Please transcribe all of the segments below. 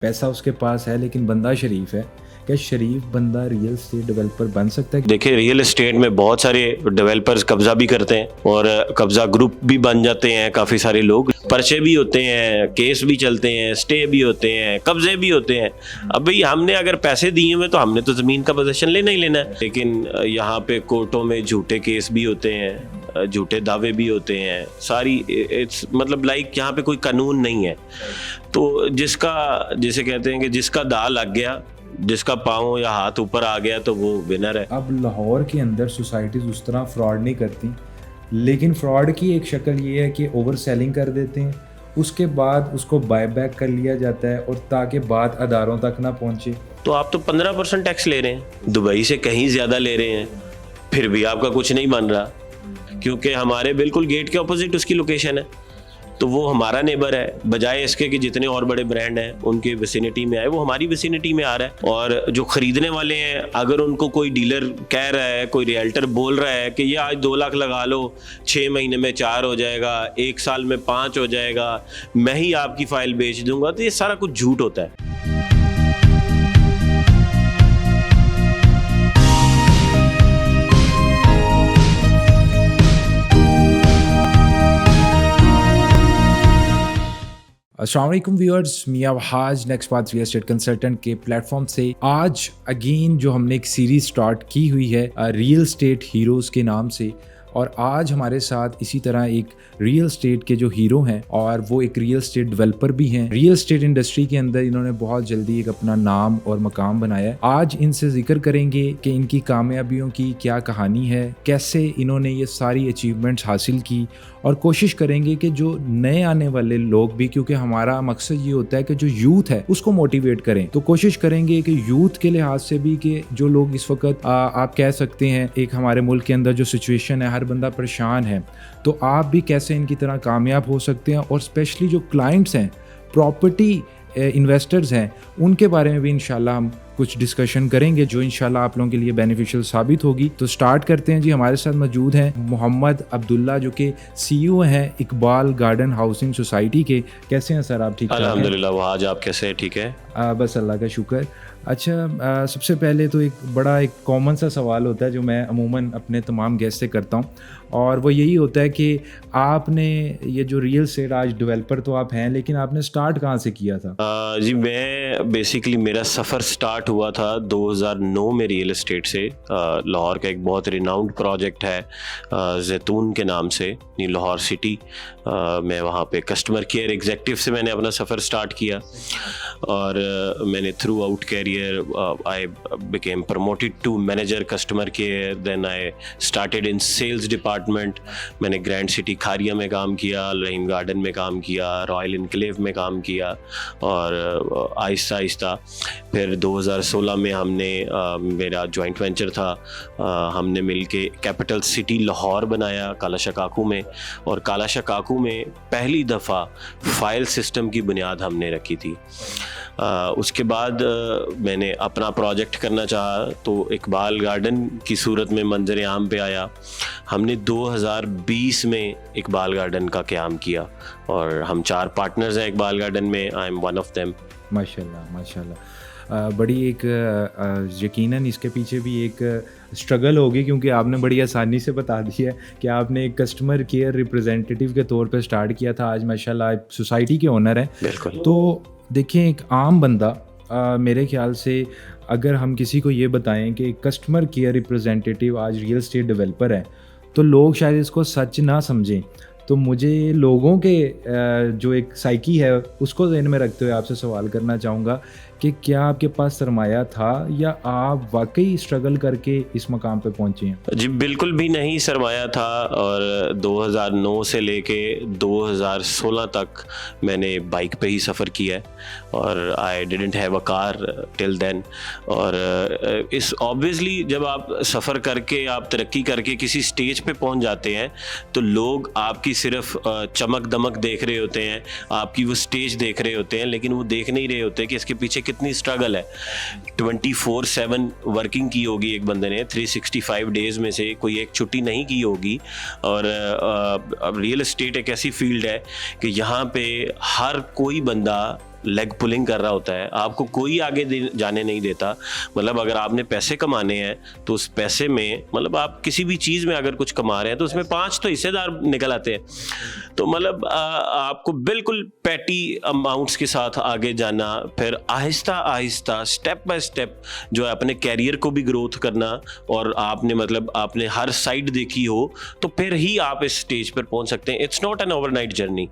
पैसा उसके पास है लेकिन बंदा शरीफ है। क्या शरीफ बंदा रियल एस्टेट डेवलपर बन सकता है? देखिए, रियल एस्टेट में बहुत सारे डेवलपर्स कब्जा भी करते हैं और कब्जा ग्रुप भी बन जाते हैं। काफ़ी सारे लोग, पर्चे भी होते हैं, केस भी चलते हैं, स्टे भी होते हैं, कब्जे भी होते हैं। अब भाई हमने अगर पैसे दिए हुए तो हमने तो ज़मीन का पोजीशन लेना ही लेना है। लेकिन यहाँ पे कोर्टों में झूठे केस भी होते हैं, झूठे दावे भी होते हैं। सारी इट्स मतलब लाइक यहाँ पे कोई कानून नहीं है। तो जिसे कहते हैं कि जिसका दा लग गया, जिसका पाँव या हाथ ऊपर आ गया तो वो विनर है। अब लाहौर के अंदर सोसाइटीज़ उस तरह फ्रॉड नहीं करती, लेकिन फ्रॉड की एक शक्ल ये है कि ओवर सेलिंग कर देते हैं, उसके बाद उसको बाय बैक कर लिया जाता है और ताकि बात अदारों तक ना पहुंचे। तो आप तो 15% टैक्स ले रहे हैं, दुबई से कहीं ज़्यादा ले रहे हैं, फिर भी आपका कुछ नहीं बन रहा, क्योंकि हमारे बिल्कुल गेट के ऑपोजिट उसकी लोकेशन है। तो वो हमारा नेबर है, बजाय इसके कि जितने और बड़े ब्रांड हैं उनके विसिनिटी में आए, वो हमारी विसिनिटी में आ रहा है। और जो खरीदने वाले हैं, अगर उनको कोई डीलर कह रहा है, कोई रियल्टर बोल रहा है कि ये आज 2 लाख लगा लो, 6 महीने में 4 हो जाएगा, 1 साल में 5 हो जाएगा, मैं ही आपकी फाइल बेच दूंगा, तो ये सारा कुछ झूठ होता है। अस्सलाम वालेकुम viewers, Mian Wahaj next path real estate consultant के प्लेटफॉर्म से आज अगेन जो हमने एक सीरीज स्टार्ट की हुई है रियल एस्टेट हीरोज़ के नाम से। और आज हमारे साथ इसी तरह एक रियल एस्टेट के जो हीरो हैं और वो एक रियल एस्टेट डेवलपर भी हैं। रियल एस्टेट इंडस्ट्री के अंदर इन्होंने बहुत जल्दी एक अपना नाम और मकाम बनाया है। आज इनसे जिक्र करेंगे कि इनकी कामयाबियों की क्या कहानी है, कैसे इन्होंने ये सारी अचीवमेंट्स हासिल की, और कोशिश करेंगे कि जो नए आने वाले लोग भी, क्योंकि हमारा मकसद ये होता है कि जो यूथ है उसको मोटिवेट करें, तो कोशिश करेंगे कि यूथ के लिहाज से भी कि जो लोग इस वक्त आप कह सकते हैं एक हमारे मुल्क के अंदर जो सिचुएशन है, हर बंदा परेशान है, तो आप भी कैसे इनकी तरह कामयाब हो सकते हैं। और स्पेशली जो क्लाइंट्स हैं, प्रॉपर्टी इन्वेस्टर्स हैं, उनके बारे में भी इंशाल्लाह हम कुछ डिस्कशन करेंगे जो इंशाल्लाह आप लोगों के लिए बेनिफिशियल साबित होगी। तो स्टार्ट करते हैं जी। हमारे साथ मौजूद हैं मोहम्मद अब्दुल्ला, जो कि CEO हैं इकबाल गार्डन हाउसिंग सोसाइटी के। कैसे हैं सर आप? ठीक ठाक? अल्हम्दुलिल्लाह। वो आज आप कैसे हैं? ठीक है, बस अल्लाह का शुक्र। अच्छा, सबसे पहले तो एक कॉमन सा सवाल होता है जो मैं अमूमन अपने तमाम गेस्ट से करता हूँ, और वो यही होता है कि आपने ये जो रियल एस्टेट, आज डेवलपर तो आप हैं, लेकिन आपने स्टार्ट कहाँ से किया था? जी, मैं बेसिकली मेरा सफ़र स्टार्ट हुआ था 2009 में रियल एस्टेट से। लाहौर का एक बहुत रिनाउंड प्रोजेक्ट है जैतून के नाम से, लाहौर सिटी। मैं वहाँ पे कस्टमर केयर एग्जेक्टिव से मैंने अपना सफ़र स्टार्ट किया, और मैंने throughout career I became promoted to manager customer care. Then I started in sales department. मैंने ग्रैंड सिटी खारिया में काम किया, रहीम गार्डन में काम किया, रॉयल इनक्लेव में काम किया, और आहिस्ता आहिस्ता फिर 2016 में हमने मेरा जॉइंट वेंचर था, हमने मिलके कैपिटल सिटी लाहौर बनाया कालाशा काकू में। और कालाशा काकू में पहली दफ़ा फाइल सिस्टम की बुनियाद हमने रखी थी। उसके बाद मैंने अपना प्रोजेक्ट करना चाहा तो इकबाल गार्डन की सूरत में मंजर आम पे आया। हमने 2020 में इकबाल गार्डन का क़याम किया, और हम 4 पार्टनर्स हैं इकबाल गार्डन में। I am one of them. माशाल्लाह माशाल्लाह। बड़ी एक यकीनन इसके पीछे भी एक स्ट्रगल होगी, क्योंकि आपने बड़ी आसानी से बता दिया है कि आपने एक कस्टमर केयर रिप्रेजेंटेटिव के तौर पे स्टार्ट किया था, आज माशाल्लाह आप सोसाइटी के ओनर हैं। बिल्कुल। तो देखिए, एक आम बंदा मेरे ख्याल से अगर हम किसी को ये बताएं कि कस्टमर केयर रिप्रेजेंटेटिव आज रियल एस्टेट डेवलपर है, तो लोग शायद इसको सच ना समझें। तो मुझे लोगों के जो एक साइकी है उसको ज़हन में रखते हुए आपसे सवाल करना चाहूँगा कि क्या आपके पास सरमाया था या आप वाकई स्ट्रगल करके इस मकाम पे पहुँचे हैं? जी, बिल्कुल भी नहीं सरमाया था, और 2009 से लेके 2016 तक मैंने बाइक पे ही सफ़र किया है, और I didn't have a car till then. और इस ऑब्वियसली जब आप सफ़र करके, आप तरक्की करके किसी स्टेज पे पहुंच जाते हैं, तो लोग आपकी सिर्फ चमक दमक देख रहे होते हैं, आपकी वो स्टेज देख रहे होते हैं, लेकिन वो देख नहीं रहे होते कि इसके पीछे कितनी स्ट्रगल है। 24/7 वर्किंग की होगी एक बंदे ने, 365 डेज़ में से कोई एक छुट्टी नहीं की होगी। और रियल एस्टेट एक ऐसी फील्ड है कि यहाँ पे हर कोई बंदा लेग पुलिंग कर रहा होता है, आपको कोई आगे जाने नहीं देता। मतलब अगर आपने पैसे कमाने हैं तो उस पैसे में, मतलब आप किसी भी चीज़ में अगर कुछ कमा रहे हैं तो उसमें 5 तो हिस्सेदार निकल आते हैं। तो मतलब आपको बिल्कुल पैटी अमाउंट्स के साथ आगे जाना, फिर Aahista Aahista step by step जो है अपने कैरियर को भी ग्रोथ करना, और आपने मतलब आपने हर साइड देखी हो तो फिर ही आप इस स्टेज पर पहुंच सकते हैं। It's not an overnight journey,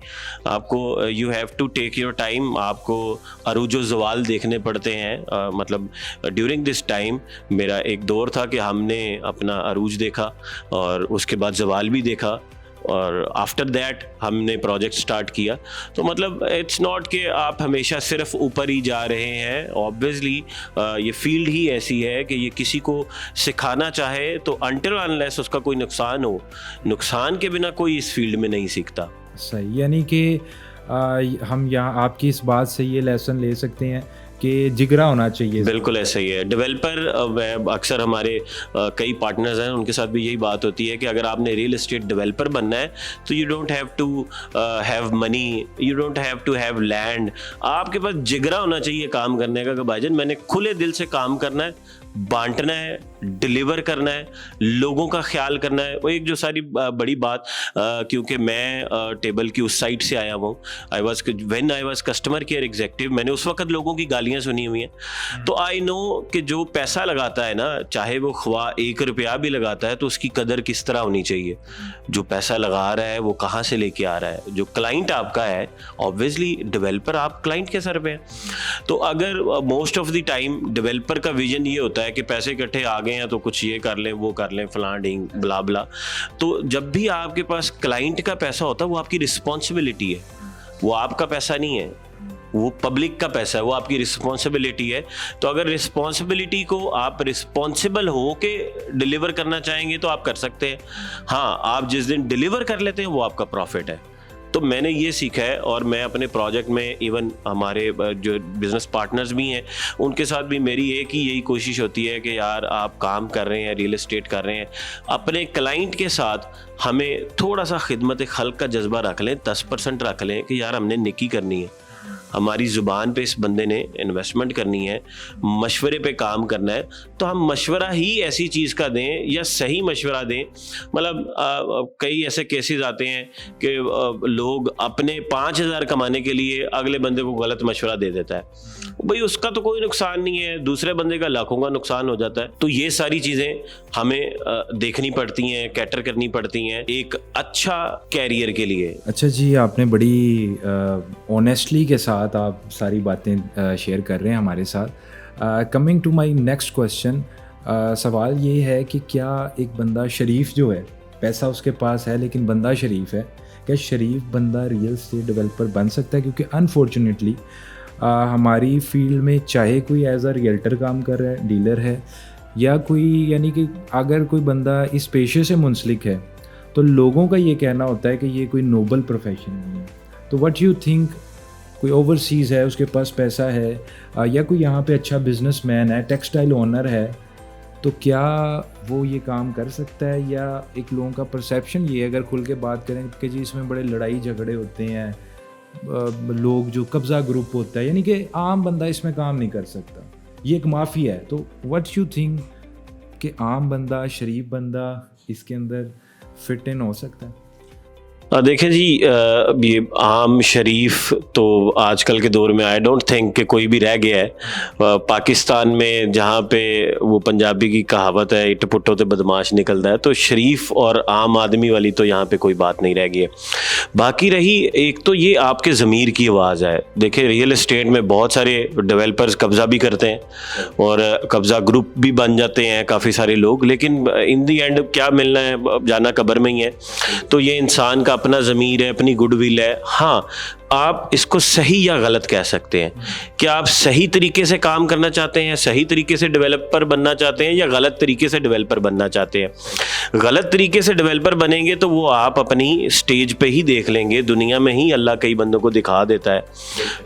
आपको you have to take your time. आपको अरूजो ज़वाल देखने पड़ते हैं। मतलब ड्यूरिंग दिस टाइम मेरा एक दौर था कि हमने अपना अरूज देखा और उसके बाद ज़वाल भी देखा, और आफ्टर दैट हमने प्रोजेक्ट स्टार्ट किया। तो मतलब इट्स नॉट कि आप हमेशा सिर्फ ऊपर ही जा रहे हैं। ऑब्वियसली ये फील्ड ही ऐसी है कि ये किसी को सिखाना चाहे तो अनटिल अनलेस उसका कोई नुकसान हो, नुकसान के बिना कोई इस फील्ड में नहीं सीखता। सही, यानी कि हम यहाँ आपकी इस बात से ये लेसन ले सकते हैं कि जिगरा होना चाहिए। बिल्कुल ऐसा ही है। डेवलपर अक्सर हमारे कई पार्टनर्स हैं, उनके साथ भी यही बात होती है कि अगर आपने रियल एस्टेट डेवलपर बनना है तो you don't have to have money, you don't have to have land, आपके पास जिगरा होना चाहिए काम करने का कि भाईजान मैंने खुले दिल से काम करना है, बांटना है, डिलीवर करना है, लोगों का ख्याल करना है। वो एक जो सारी बड़ी बात, क्योंकि मैं टेबल की उस साइड से आया हूँ, when I was customer care executive, मैंने उस वक्त लोगों की गालियाँ सुनी हुई हैं। तो आई नो कि जो पैसा लगाता है ना, चाहे वो ख्वा 1 रुपया भी लगाता है, तो उसकी कदर किस तरह होनी चाहिए। जो पैसा लगा रहा है वो कहाँ से लेके आ रहा है। जो क्लाइंट आपका है, ऑब्वियसली डेवलपर आप क्लाइंट के सर पे हैं। तो अगर most of the time developer का विजन ये होता है कि पैसे इकट्ठे आ गए हैं तो कुछ ये कर लें, वो कर लें, फलां ढींग ब्ला ब्ला। तो जब भी आपके पास क्लाइंट का पैसा होता है वो आपकी रिस्पॉन्सिबिलिटी है, वो आपका पैसा नहीं है, वो पब्लिक का पैसा है, वो आपकी रिस्पॉन्सिबिलिटी है। तो अगर रिस्पॉन्सिबिलिटी को आप रिस्पॉन्सिबल हो के डिलीवर करना चाहेंगे तो आप कर सकते हैं। हाँ, आप जिस दिन डिलीवर कर लेते हैं वो आपका प्रॉफिट है। तो मैंने ये सीखा है, और मैं अपने प्रोजेक्ट में इवन हमारे जो बिज़नेस पार्टनर्स भी हैं उनके साथ भी मेरी एक ही यही कोशिश होती है कि यार आप काम कर रहे हैं, रियल एस्टेट कर रहे हैं, अपने क्लाइंट के साथ हमें थोड़ा सा खिदमत खल्क का जज्बा रख लें, 10% रख लें कि यार हमने नेकी करनी है, हमारी ज़ुबान पे इस बंदे ने इन्वेस्टमेंट करनी है, मशवरे पे काम करना है, तो हम मशवरा ही ऐसी चीज़ का दें या सही मशवरा दें। मतलब कई ऐसे केसेस आते हैं कि लोग अपने 5,000 कमाने के लिए अगले बंदे को गलत मशवरा दे देता है। भाई उसका तो कोई नुकसान नहीं है, दूसरे बंदे का लाखों का नुकसान हो जाता है। तो ये सारी चीज़ें हमें देखनी पड़ती हैं, कैटर करनी पड़ती हैं एक अच्छा कैरियर के लिए। अच्छा जी, आपने बड़ी ऑनेस्टली के साथ आप सारी बातें शेयर कर रहे हैं हमारे साथ। Coming to my next question, सवाल ये है कि क्या एक बंदा शरीफ जो है, पैसा उसके पास है लेकिन बंदा शरीफ है, क्या शरीफ बंदा रियल एस्टेट डेवलपर बन सकता है? क्योंकि अनफॉर्चुनेटली हमारी फील्ड में चाहे कोई एज अ रियल्टर काम कर रहा है, डीलर है, या कोई, यानी कि अगर कोई बंदा इस पेशे से मुंसलिक है तो लोगों का ये कहना होता है कि ये कोई नोबल प्रोफेशन नहीं है। तो व्हाट यू थिंक, कोई ओवरसीज़ है, उसके पास पैसा है, या कोई यहाँ पे अच्छा बिजनेसमैन है, टेक्सटाइल ओनर है, तो क्या वो ये काम कर सकता है? या एक लोगों का परसेप्शन ये है, अगर खुल के बात करें कि जी इसमें बड़े लड़ाई झगड़े होते हैं, लोग जो कब्ज़ा ग्रुप होता है, यानी कि आम बंदा इसमें काम नहीं कर सकता, ये एक माफिया है। तो व्हाट यू थिंक कि आम बंदा, शरीफ बंदा इसके अंदर फिट इन हो सकता है? देखें जी, ये आम शरीफ तो आजकल के दौर में आई डोंट थिंक कि कोई भी रह गया है। पाकिस्तान में जहाँ पे वो पंजाबी की कहावत है, इट पुट्टो ते बदमाश निकलता है, तो शरीफ और आम आदमी वाली तो यहाँ पे कोई बात नहीं रह गई है। बाकी रही एक तो ये आपके ज़मीर की आवाज़ है। देखिए रियल एस्टेट में बहुत सारे डेवलपर्स कब्ज़ा भी करते हैं और कब्ज़ा ग्रुप भी बन जाते हैं काफ़ी सारे लोग, लेकिन इन दी एंड क्या मिलना है, जाना कब्र में ही है। तो ये इंसान का अपना ज़मीर है, अपनी गुडविल है। हाँ, आप इसको सही या गलत कह सकते हैं कि आप सही तरीके से काम करना चाहते हैं, सही तरीके से डेवलपर बनना चाहते हैं, या गलत तरीके से डेवलपर बनना चाहते हैं। गलत तरीके से डेवलपर बनेंगे तो वो आप अपनी स्टेज पे ही देख लेंगे, दुनिया में ही अल्लाह कई बंदों को दिखा देता है।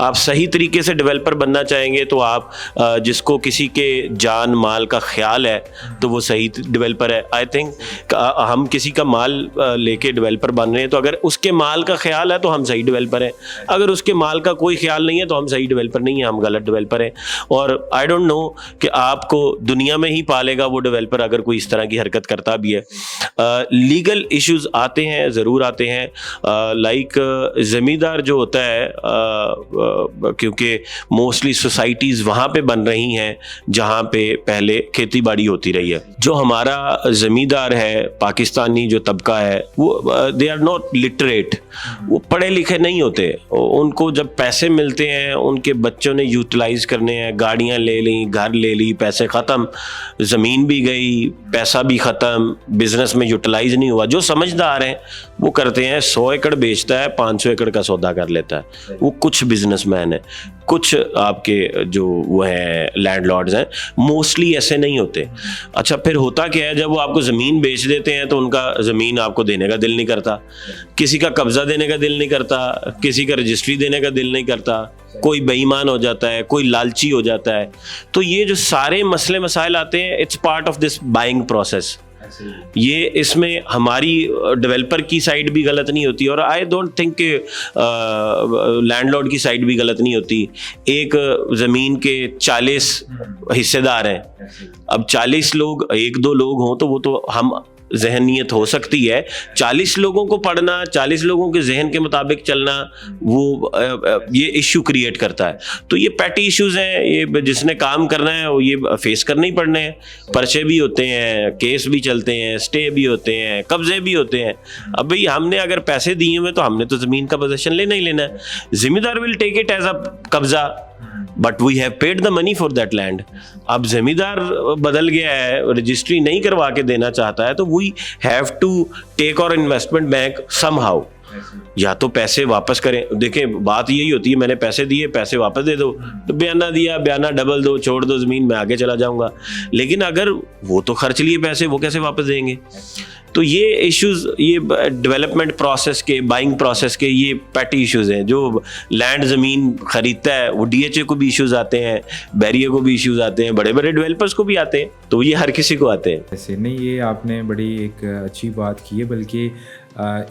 आप सही तरीके से डेवलपर बनना चाहेंगे तो आप जिसको किसी के जान माल का ख्याल है तो वो सही डेवलपर है। आई थिंक हम किसी का माल लेके डेवलपर बन रहे हैं तो अगर उसके माल का ख्याल है तो हम सही डेवलपर हैं। अगर उसके माल का कोई ख्याल नहीं है तो हम सही डेवलपर नहीं है, हम गलत डेवलपर हैं। और आई डोंट नो कि आपको दुनिया में ही पालेगा वो डेवलपर अगर कोई इस तरह की हरकत करता भी है। लीगल इश्यूज आते हैं, ज़रूर आते हैं। लाइक ज़मींदार जो होता है, क्योंकि मोस्टली सोसाइटीज़ वहाँ पे बन रही हैं जहाँ पे पहले खेती बाड़ी होती रही है। जो हमारा ज़मींदार है, पाकिस्तानी जो तबका है, वो दे आर नॉट लिटरेट, वो पढ़े लिखे नहीं होते। उनको जब पैसे मिलते हैं उनके बच्चों ने यूटिलाइज करने हैं, गाड़ियाँ ले ली, घर ले ली, पैसे ख़त्म, ज़मीन भी गई, पैसा भी ख़त्म, बिजनेस में यूटिलाइज नहीं हुआ। जो समझदार हैं वो करते हैं, 100 एकड़ बेचता है, 500 एकड़ का सौदा कर लेता है, वो कुछ बिजनेसमैन है। कुछ आपके जो वो हैं लैंडलॉर्ड्स हैं, मोस्टली ऐसे नहीं होते। अच्छा, फिर होता क्या है, जब वो आपको ज़मीन बेच देते हैं तो उनका ज़मीन आपको देने का दिल नहीं करता, किसी का कब्जा देने का दिल नहीं करता, किसी का रजिस्ट्री देने का दिल नहीं करता, कोई बेईमान हो जाता है, कोई लालची हो जाता है। तो ये जो सारे मसले मसाइल आते हैं, it's part of this buying process. ये इसमें हमारी डेवलपर की साइड भी गलत नहीं होती, और आई डोंट थिंक कि लैंडलॉर्ड की साइड भी गलत नहीं होती। एक ज़मीन के 40 हिस्सेदार हैं, अब 40 लोग, 1-2 लोग हों तो वो तो हम जहनीत हो सकती है। 40 लोगों को पढ़ना, 40 लोगों के जहन के मुताबिक चलना, वो ये इशू क्रिएट करता है। तो ये पैटी इश्यूज हैं, ये जिसने काम करना है वो ये फेस करने ही पड़ने हैं। पर्चे भी होते हैं, केस भी चलते हैं, स्टे भी होते हैं, कब्जे भी होते हैं। अब भाई हमने अगर पैसे दिए हुए तो हमने तो ज़मीन का पोजेसन लेना ही लेना है। जिम्मेदार will take it as a kabza, but we have paid the money for that land. अब जमींदार बदल गया है, रजिस्ट्री नहीं करवा के देना चाहता है, तो वी हैव टू टेक और इन्वेस्टमेंट बैंक समहाउ, या तो पैसे वापस करें। देखें, बात यही होती है, मैंने पैसे दिए, पैसे वापस दे दो, तो बयाना दिया, बयाना डबल दो, छोड़ दो ज़मीन, मैं आगे चला जाऊंगा। लेकिन अगर वो तो खर्च लिए पैसे, वो कैसे वापस देंगे? तो ये इश्यूज, ये डेवलपमेंट प्रोसेस के, बाइंग प्रोसेस के, ये पैटी इश्यूज हैं। जो लैंड ज़मीन खरीदता है वो DHA को भी इश्यूज आते हैं, बैरियर को भी इश्यूज आते हैं, बड़े बड़े डेवलपर्स को भी आते हैं, तो ये हर किसी को आते हैं। ऐसे नहीं, ये आपने बड़ी एक अच्छी बात की है, बल्कि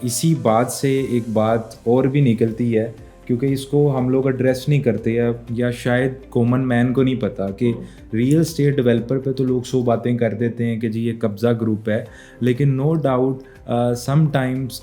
इसी बात से एक बात और भी निकलती है, क्योंकि इसको हम लोग एड्रेस नहीं करते, या शायद कॉमन मैन को नहीं पता कि रियल स्टेट डेवलपर पे तो लोग 100 बातें कर देते हैं कि जी ये कब्ज़ा ग्रुप है, लेकिन नो डाउट समटाइम्स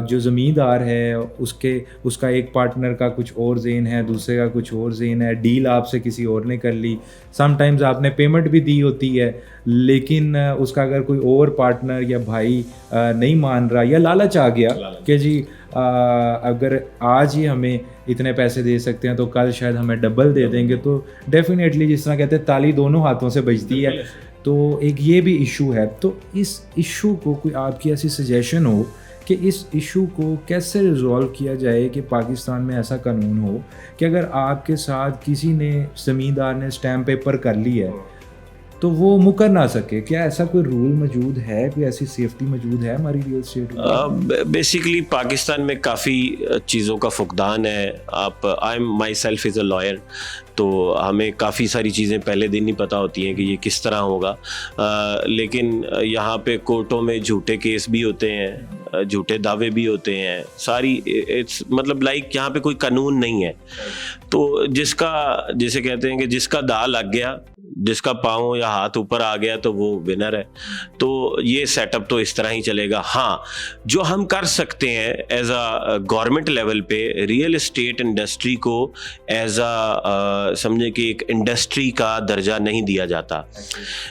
जो ज़मींदार है उसका एक पार्टनर का कुछ और ज़ेन है, दूसरे का कुछ और ज़ेन है, डील आपसे किसी और ने कर ली, समटाइम्स आपने पेमेंट भी दी होती है, लेकिन उसका अगर कोई और पार्टनर या भाई नहीं मान रहा, या लालच आ गया कि जी अगर आज ही हमें इतने पैसे दे सकते हैं तो कल शायद हमें डबल दे देंगे, तो डेफिनेटली जिस तरह कहते हैं ताली दोनों हाथों से बजती है। तो एक ये भी इशू है। तो इस इशू को कोई आपकी ऐसी सजेशन हो कि इस इशू को कैसे रिजॉल्व किया जाए कि पाकिस्तान में ऐसा कानून हो कि अगर आपके साथ किसी ने, ज़मींदार ने स्टैम्प पेपर कर ली है तो वो मुकर ना सके? क्या ऐसा कोई रूल मौजूद है, कोई ऐसी सेफ्टी मौजूद है हमारी रियल स्टेट में? बेसिकली पाकिस्तान में काफ़ी चीज़ों का फुकदान है। I am my self is a lawyer, तो हमें काफ़ी सारी चीज़ें पहले दिन ही पता होती हैं कि ये किस तरह होगा। लेकिन यहाँ पे कोर्टों में झूठे केस भी होते हैं, झूठे दावे भी होते हैं, सारी इट्स मतलब लाइक यहाँ पे कोई कानून नहीं है। तो जिसे कहते हैं कि जिसका दा लग गया, जिसका पाँव या हाथ ऊपर आ गया तो वो विनर है। तो ये सेटअप तो इस तरह ही चलेगा। हाँ, जो हम कर सकते हैं एज अ गवर्नमेंट लेवल पे, रियल एस्टेट इंडस्ट्री को एज अ समझे कि एक इंडस्ट्री का दर्जा नहीं दिया जाता।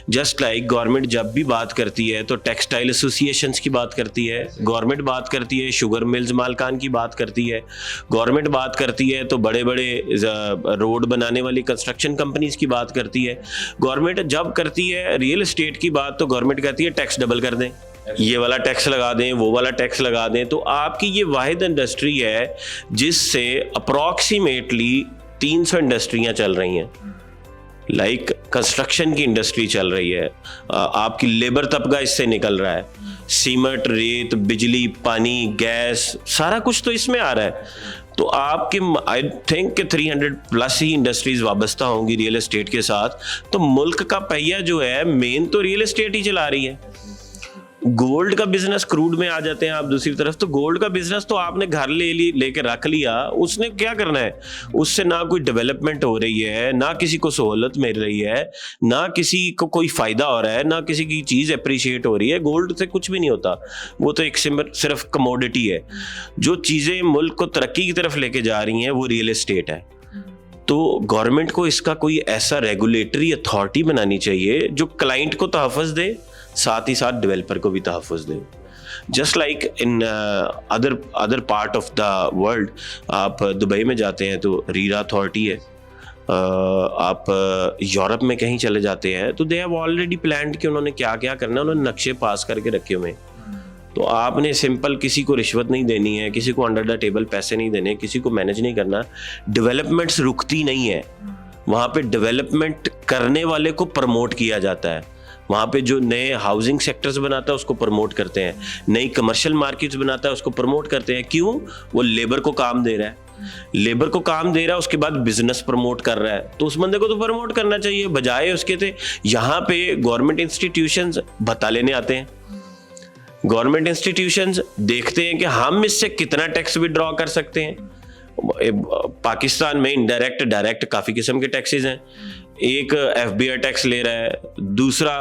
जस्ट लाइक गवर्नमेंट जब भी बात करती है तो टेक्सटाइल एसोसिएशंस की बात करती है, गवर्नमेंट बात करती है शुगर मिल्स मालकान की बात करती है, गवर्नमेंट बात करती है तो बड़े बड़े रोड बनाने वाली कंस्ट्रक्शन कंपनीज की बात करती है। गवर्नमेंट जब करती है रियल एस्टेट की बात तो गवर्नमेंट कहती है टैक्स डबल कर दें, ये वाला टैक्स लगा दें, वो वाला टैक्स लगा दें। तो आपकी ये वाहिद इंडस्ट्री है जिससे अप्रॉक्सीमेटली 300 इंडस्ट्रियां चल रही हैं। लाइक कंस्ट्रक्शन की इंडस्ट्री चल रही है, आपकी लेबर तबका इससे निकल रहा है, सीमेंट, रेत, बिजली, पानी, गैस, सारा कुछ तो इसमें आ रहा है। तो आपके आई थिंक कि 300 प्लस ही इंडस्ट्रीज वाबस्ता होंगी रियल एस्टेट के साथ। तो मुल्क का पहिया जो है मेन तो रियल एस्टेट ही चला रही है। गोल्ड का बिजनेस, क्रूड में आ जाते हैं आप दूसरी तरफ, तो गोल्ड का बिजनेस तो आपने घर लेके रख लिया, उसने क्या करना है, उससे ना कोई डेवलपमेंट हो रही है, ना किसी को सहूलत मिल रही है, ना किसी को कोई फायदा हो रहा है, ना किसी की चीज अप्रिशिएट हो रही है। गोल्ड से कुछ भी नहीं होता, वो तो एक सिर्फ कमोडिटी है। जो चीजें मुल्क को तरक्की की तरफ लेके जा रही हैं वो रियल एस्टेट है। तो गवर्नमेंट को इसका कोई ऐसा रेगुलेटरी अथॉरिटी बनानी चाहिए जो क्लाइंट को तहफ़्फ़ुज़ दे, साथ ही साथ डेवलपर को भी तहफ़्फ़ुज़ दे। Just like in other part of the world, आप दुबई में जाते हैं तो रीरा अथॉरिटी है, आप यूरोप में कहीं चले जाते हैं तो दे हैव ऑलरेडी प्लान्ड कि उन्होंने क्या क्या करना है, उन्होंने नक्शे पास करके रखे हुए हैं। तो आपने सिंपल किसी को रिश्वत नहीं देनी है, किसी को अंडर द टेबल पैसे नहीं देने, किसी को मैनेज नहीं करना। डेवलपमेंट्स रुकती नहीं है, वहाँ पे डेवलपमेंट करने वाले को प्रमोट किया जाता है। वहाँ पे जो नए हाउसिंग सेक्टर्स बनाता है उसको प्रमोट करते हैं, नई कमर्शियल मार्केट्स बनाता है उसको प्रमोट करते हैं। क्यों? वो लेबर को काम दे रहा है, लेबर को काम दे रहा है, उसके बाद बिजनेस प्रमोट कर रहा है, तो उस बंदे को तो प्रमोट करना चाहिए। बजाय उसके थे यहाँ पे गवर्नमेंट इंस्टीट्यूशंस भत्ता लेने आते हैं, गवर्नमेंट इंस्टीट्यूशंस देखते हैं कि हम इससे कितना टैक्स विड्रॉ कर सकते हैं। पाकिस्तान में इनडायरेक्ट डायरेक्ट काफ़ी किस्म के टैक्सेस हैं। एक FBI टैक्स ले रहा है, दूसरा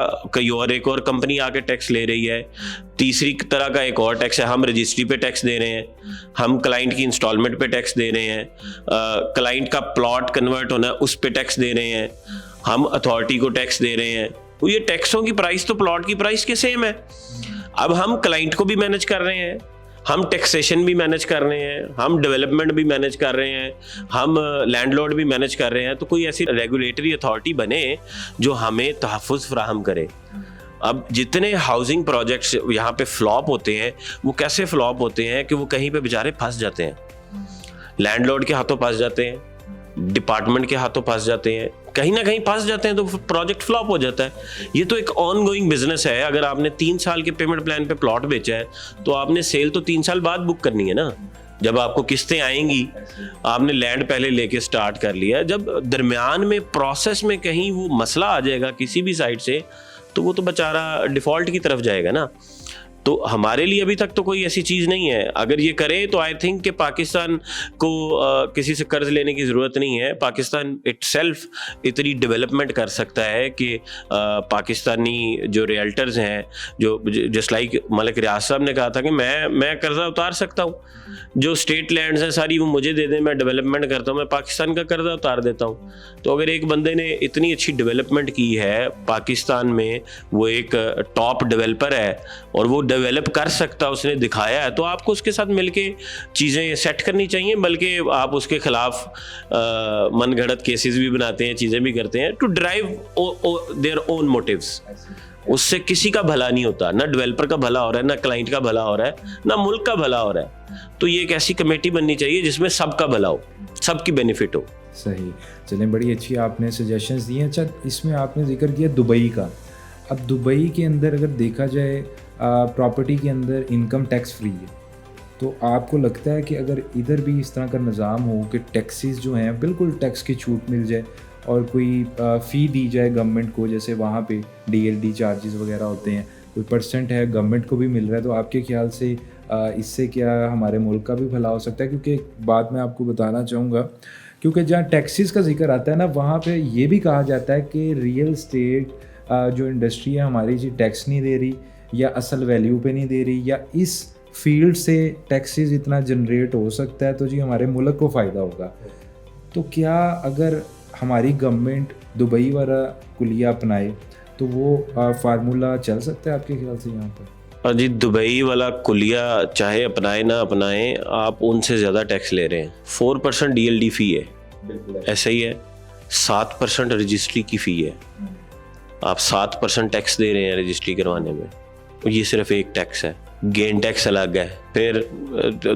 एक और कंपनी आके टैक्स ले रही है, तीसरी तरह का एक और टैक्स है, हम रजिस्ट्री पे टैक्स दे रहे हैं, हम क्लाइंट की इंस्टॉलमेंट पे टैक्स दे रहे हैं, क्लाइंट का प्लॉट कन्वर्ट होना है उस पे टैक्स दे रहे हैं, हम अथॉरिटी को टैक्स दे रहे हैं। तो ये टैक्सों की प्राइस तो प्लॉट की प्राइस के सेम है। अब हम क्लाइंट को भी मैनेज कर रहे हैं, हम टैक्सेशन भी मैनेज कर रहे हैं, हम डेवलपमेंट भी मैनेज कर रहे हैं, हम लैंडलॉर्ड भी मैनेज कर रहे हैं। तो कोई ऐसी रेगुलेटरी अथॉरिटी बने जो हमें तहफ़्फ़ुज़ फराहम करे। अब जितने हाउसिंग प्रोजेक्ट्स यहाँ पे फ्लॉप होते हैं, वो कैसे फ्लॉप होते हैं कि वो कहीं पे बेचारे फंस जाते हैं, लैंडलॉर्ड के हाथों फंस जाते हैं, डिपार्टमेंट के हाथों फंस जाते हैं, कहीं ना कहीं फंस जाते हैं, तो प्रोजेक्ट फ्लॉप हो जाता है। ये तो एक ऑन गोइंग बिजनेस है। अगर आपने 3 साल के पेमेंट प्लान पे प्लॉट बेचा है तो आपने सेल तो 3 साल बाद बुक करनी है ना। जब आपको किस्तें आएंगी, आपने लैंड पहले लेके स्टार्ट कर लिया, जब दरमियान में प्रोसेस में कहीं वो मसला आ जाएगा किसी भी साइड से, तो वो तो बेचारा डिफ़ॉल्ट की तरफ जाएगा ना। तो हमारे लिए अभी तक तो कोई ऐसी चीज़ नहीं है। अगर ये करे तो आई थिंक कि पाकिस्तान को किसी से कर्ज लेने की ज़रूरत नहीं है। पाकिस्तान इटसेल्फ इतनी डेवलपमेंट कर सकता है कि पाकिस्तानी जो रियल्टर्स हैं, जो जस्ट लाइक मलिक रियाज साहब ने कहा था कि मैं कर्जा उतार सकता हूँ, जो स्टेट लैंड्स हैं सारी वो मुझे दे दें, मैं डेवलपमेंट करता हूँ, मैं पाकिस्तान का कर्जा उतार देता हूँ। तो अगर एक बंदे ने इतनी अच्छी डेवलपमेंट की है पाकिस्तान में, वो एक टॉप डेवलपर है और वो डेवलप कर सकता, उसने दिखाया है, तो आपको उसके साथ मिलके चीज़ें सेट करनी चाहिए। बल्कि आप उसके खिलाफ मनगढ़ंत केसेस भी बनाते हैं, चीज़ें भी करते हैं to drive their own motives. उससे किसी का भला नहीं होता, ना डेवलपर का भला हो रहा है, ना क्लाइंट का भला हो रहा है, ना मुल्क का भला हो रहा है। तो ये एक ऐसी कमेटी बननी चाहिए जिसमें सबका भला हो, सबकी बेनिफिट हो। सही, चलें, बड़ी अच्छी आपने सजेशंस दी हैं। अच्छा, इसमें आपने जिक्र किया दुबई का। अब दुबई के अंदर अगर देखा जाए प्रॉपर्टी के अंदर इनकम टैक्स फ्री है, तो आपको लगता है कि अगर इधर भी इस तरह का निज़ाम हो कि टैक्सेस जो हैं बिल्कुल टैक्स की छूट मिल जाए और कोई फ़ी दी जाए गवर्नमेंट को, जैसे वहाँ पे DLD चार्जेस वगैरह होते हैं, कोई परसेंट है गवर्नमेंट को भी मिल रहा है, तो आपके ख्याल से इससे क्या हमारे मुल्क का भी भला हो सकता है? क्योंकि एक बात मैं आपको बताना चाहूँगा, क्योंकि जहाँ टैक्सेस का जिक्र आता है ना, वहाँ पे ये भी कहा जाता है कि रियल स्टेट जो इंडस्ट्री है हमारी जी टैक्स नहीं दे रही, या असल वैल्यू पे नहीं दे रही, या इस फील्ड से टैक्सेस इतना जनरेट हो सकता है तो जी हमारे मुल्क को फ़ायदा होगा। तो क्या अगर हमारी गवर्नमेंट दुबई वाला कुलिया अपनाए तो वो फार्मूला चल सकता है आपके ख्याल से यहाँ पर? जी, दुबई वाला कुलिया चाहे अपनाए ना अपनाए, आप उनसे ज़्यादा टैक्स ले रहे हैं। 4% DLD फ़ी है, ऐसा ही है। 7% रजिस्ट्री की फ़ी है, आप 7% टैक्स दे रहे हैं रजिस्ट्री करवाने में। ये सिर्फ एक टैक्स है। गेन टैक्स अलग है, फिर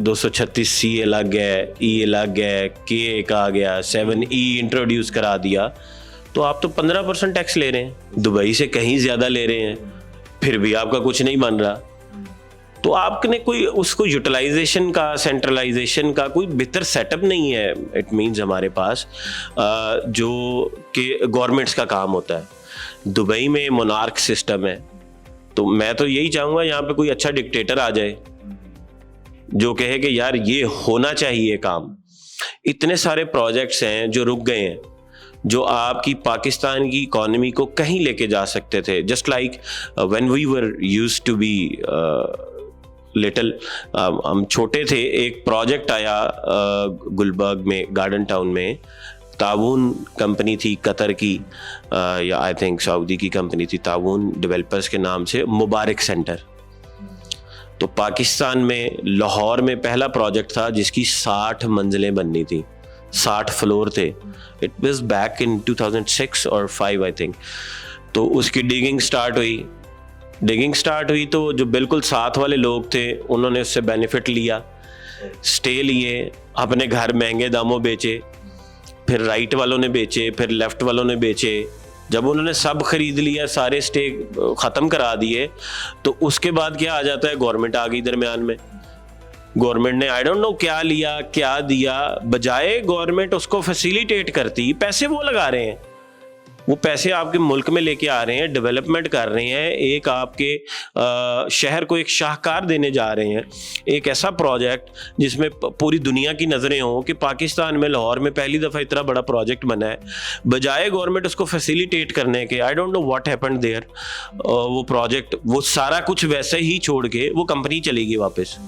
236C अलग है, E अलग है, K एक आ गया, 7E इंट्रोड्यूस करा दिया, तो आप तो 15% टैक्स ले रहे हैं, दुबई से कहीं ज़्यादा ले रहे हैं, फिर भी आपका कुछ नहीं बन रहा। तो आपने कोई उसको यूटिलाइजेशन का, सेंट्रलाइजेशन का कोई बेहतर सेटअप नहीं है। इट मीन्स हमारे पास जो कि गवर्नमेंट्स का काम होता है। दुबई में मोनार्क सिस्टम है, तो मैं तो यही चाहूँगा यहाँ पे कोई अच्छा डिक्टेटर आ जाए जो कहे कि यार ये होना चाहिए काम। इतने सारे प्रोजेक्ट्स हैं जो रुक गए हैं, जो आपकी पाकिस्तान की इकोनॉमी को कहीं लेके जा सकते थे। Just like when we were used to be little, हम छोटे थे, एक प्रोजेक्ट आया गुलबर्ग में, गार्डन टाउन में, तावून कंपनी थी कतर की, या आई थिंक सऊदी की कंपनी थी, तावून डेवलपर्स के नाम से, मुबारक सेंटर। तो पाकिस्तान में लाहौर में पहला प्रोजेक्ट था जिसकी 60 मंजिलें बननी थी, 60 फ्लोर थे। इट वाज बैक इन 2006 और 5 आई थिंक। तो उसकी डिगिंग स्टार्ट हुई तो जो बिल्कुल साथ वाले लोग थे उन्होंने उससे बेनिफिट लिया, स्टे लिए, अपने घर महंगे दामों बेचे, फिर राइट वालों ने बेचे, फिर लेफ्ट वालों ने बेचे। जब उन्होंने सब खरीद लिया, सारे स्टे ख़त्म करा दिए, तो उसके बाद क्या आ जाता है, गवर्नमेंट आ गई दरमियान में। गवर्नमेंट ने आई डोंट नो क्या लिया क्या दिया, बजाय गवर्नमेंट उसको फैसिलिटेट करती, पैसे वो लगा रहे हैं, वो पैसे आपके मुल्क में लेके आ रहे हैं, डेवलपमेंट कर रहे हैं, एक आपके शहर को एक शाहकार देने जा रहे हैं, एक ऐसा प्रोजेक्ट जिसमें पूरी दुनिया की नज़रें हों कि पाकिस्तान में लाहौर में पहली दफ़ा इतना बड़ा प्रोजेक्ट बना है। बजाय गवर्नमेंट उसको फैसिलिटेट करने के, I don't know what happened there, वो प्रोजेक्ट, वो सारा कुछ वैसे ही छोड़ के वो कंपनी चली गई वापस।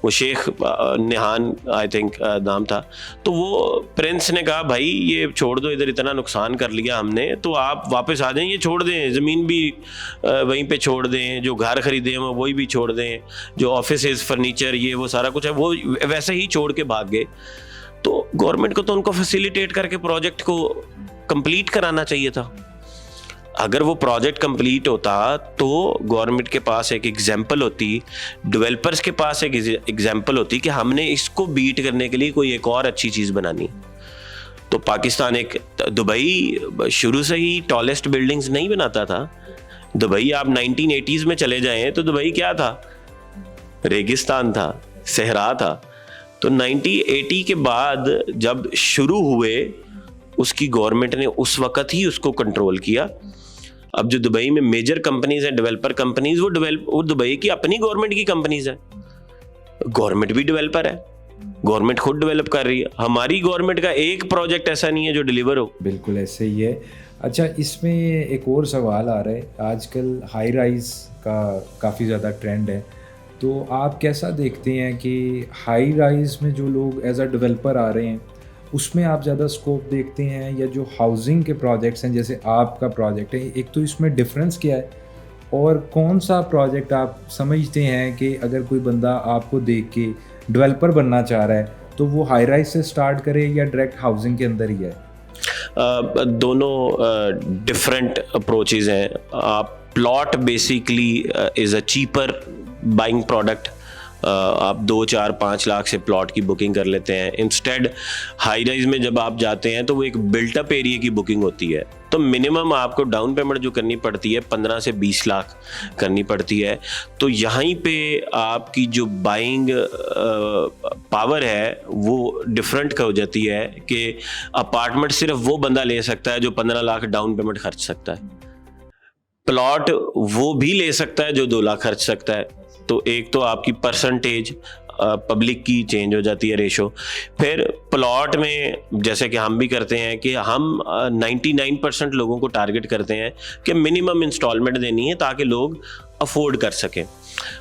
वो शेख निहान आई थिंक नाम था। तो वो प्रिंस ने कहा भाई ये छोड़ दो, इधर इतना नुकसान कर लिया हमने, तो आप वापस आ जाएं, ये छोड़ दें, ज़मीन भी वहीं पे छोड़ दें, जो घर खरीदे हैं वो वही भी छोड़ दें, जो ऑफिसेज फर्नीचर ये वो सारा कुछ है वो वैसे ही छोड़ के भाग गए। तो गवर्नमेंट को तो उनको फैसिलिटेट करके प्रोजेक्ट को कंप्लीट कराना चाहिए था। अगर वो प्रोजेक्ट कंप्लीट होता तो गवर्नमेंट के पास एक एग्जाम्पल होती, डेवलपर्स के पास एक एग्जाम्पल होती कि हमने इसको बीट करने के लिए कोई एक और अच्छी चीज़ बनानी। तो पाकिस्तान एक, दुबई शुरू से ही टॉलेस्ट बिल्डिंग्स नहीं बनाता था। दुबई आप 1980s में चले जाएं तो दुबई क्या था, रेगिस्तान था, सहरा था। तो 1980 के बाद जब शुरू हुए, उसकी गवर्नमेंट ने उस वक़्त ही उसको कंट्रोल किया। अब जो दुबई में मेजर कंपनीज हैं, डेवलपर कंपनीज, वो दुबई की अपनी गवर्नमेंट की कंपनीज है। गवर्नमेंट भी डेवलपर है, गवर्नमेंट खुद डेवलप कर रही है। हमारी गवर्नमेंट का एक प्रोजेक्ट ऐसा नहीं है जो डिलीवर हो। बिल्कुल ऐसे ही है। अच्छा, इसमें एक और सवाल आ रहा है, आजकल हाई राइज का काफ़ी ज़्यादा ट्रेंड है, तो आप कैसा देखते हैं कि हाई राइज में जो लोग एज अ डेवलपर आ रहे हैं उसमें आप ज़्यादा स्कोप देखते हैं, या जो हाउसिंग के प्रोजेक्ट्स हैं जैसे आपका प्रोजेक्ट है, एक तो इसमें डिफरेंस क्या है, और कौन सा प्रोजेक्ट आप समझते हैं कि अगर कोई बंदा आपको देख के डेवलपर बनना चाह रहा है तो वो हाई राइज से स्टार्ट करे या डायरेक्ट हाउसिंग के अंदर ही है? दोनों डिफरेंट अप्रोचेज़ हैं। Plot basically is a cheaper buying product. आप 2, 4, 5 लाख से प्लॉट की बुकिंग कर लेते हैं। इंस्टेड हाई राइज में जब आप जाते हैं तो वो एक बिल्टअप एरिया की बुकिंग होती है, तो मिनिमम आपको डाउन पेमेंट जो करनी पड़ती है 15 से 20 लाख करनी पड़ती है। तो यहीं पे आपकी जो बाइंग पावर है वो डिफरेंट हो जाती है कि अपार्टमेंट सिर्फ वो बंदा ले सकता है जो 15 लाख डाउन पेमेंट खर्च सकता है, प्लॉट वो भी ले सकता है जो 2 लाख खर्च सकता है। तो एक तो आपकी परसेंटेज पब्लिक की चेंज हो जाती है, रेशो। फिर प्लॉट में जैसे कि हम भी करते हैं कि हम 99% लोगों को टारगेट करते हैं कि मिनिमम इंस्टॉलमेंट देनी है ताकि लोग अफोर्ड कर सकें।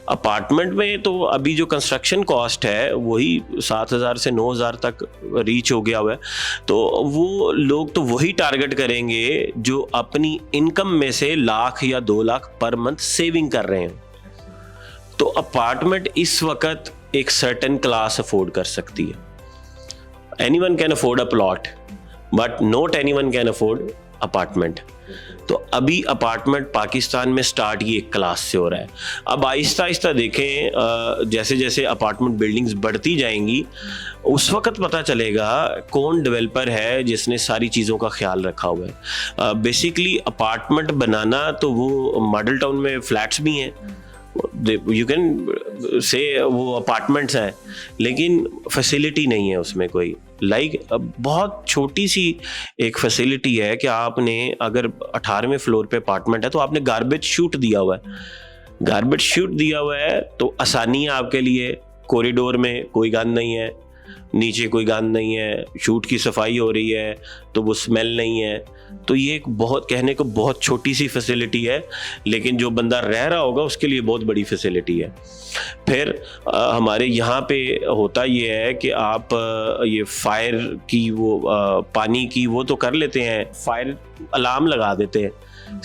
अपार्टमेंट में तो अभी जो कंस्ट्रक्शन कॉस्ट है वही 7,000 से 9,000 तक रीच हो गया हुआ है, तो वो लोग तो वही टारगेट करेंगे जो अपनी इनकम में से लाख या 2 लाख पर मंथ सेविंग कर रहे हैं। तो अपार्टमेंट इस वक्त एक सर्टेन क्लास अफोर्ड कर सकती है। Anyone can afford a plot but not anyone can afford apartment. तो अभी अपार्टमेंट पाकिस्तान में स्टार्ट ये एक क्लास से हो रहा है। अब आहिस्ता आहिस्ता देखें, जैसे जैसे अपार्टमेंट बिल्डिंग्स बढ़ती जाएंगी उस वक्त पता चलेगा कौन डेवलपर है जिसने सारी चीज़ों का ख्याल रखा हुआ है। बेसिकली अपार्टमेंट बनाना तो वो मॉडल टाउन में फ्लैट्स भी हैं, यू कैन से वो अपार्टमेंट्स हैं, लेकिन फैसिलिटी नहीं है उसमें कोई। बहुत छोटी सी एक फैसिलिटी है कि आपने अगर 18वें फ्लोर पे अपार्टमेंट है तो आपने गार्बेज शूट दिया हुआ है, गार्बेज शूट दिया हुआ है तो आसानी है आपके लिए। कॉरिडोर में कोई गंद नहीं है, नीचे कोई गंद नहीं है, शूट की सफाई हो रही है तो वो स्मेल नहीं है। तो ये एक बहुत कहने को बहुत छोटी सी फैसिलिटी है, लेकिन जो बंदा रह रहा होगा उसके लिए बहुत बड़ी फैसिलिटी है। फिर हमारे यहाँ पे होता ये है कि आप ये फायर की वो पानी की वो तो कर लेते हैं, फायर अलार्म लगा देते हैं,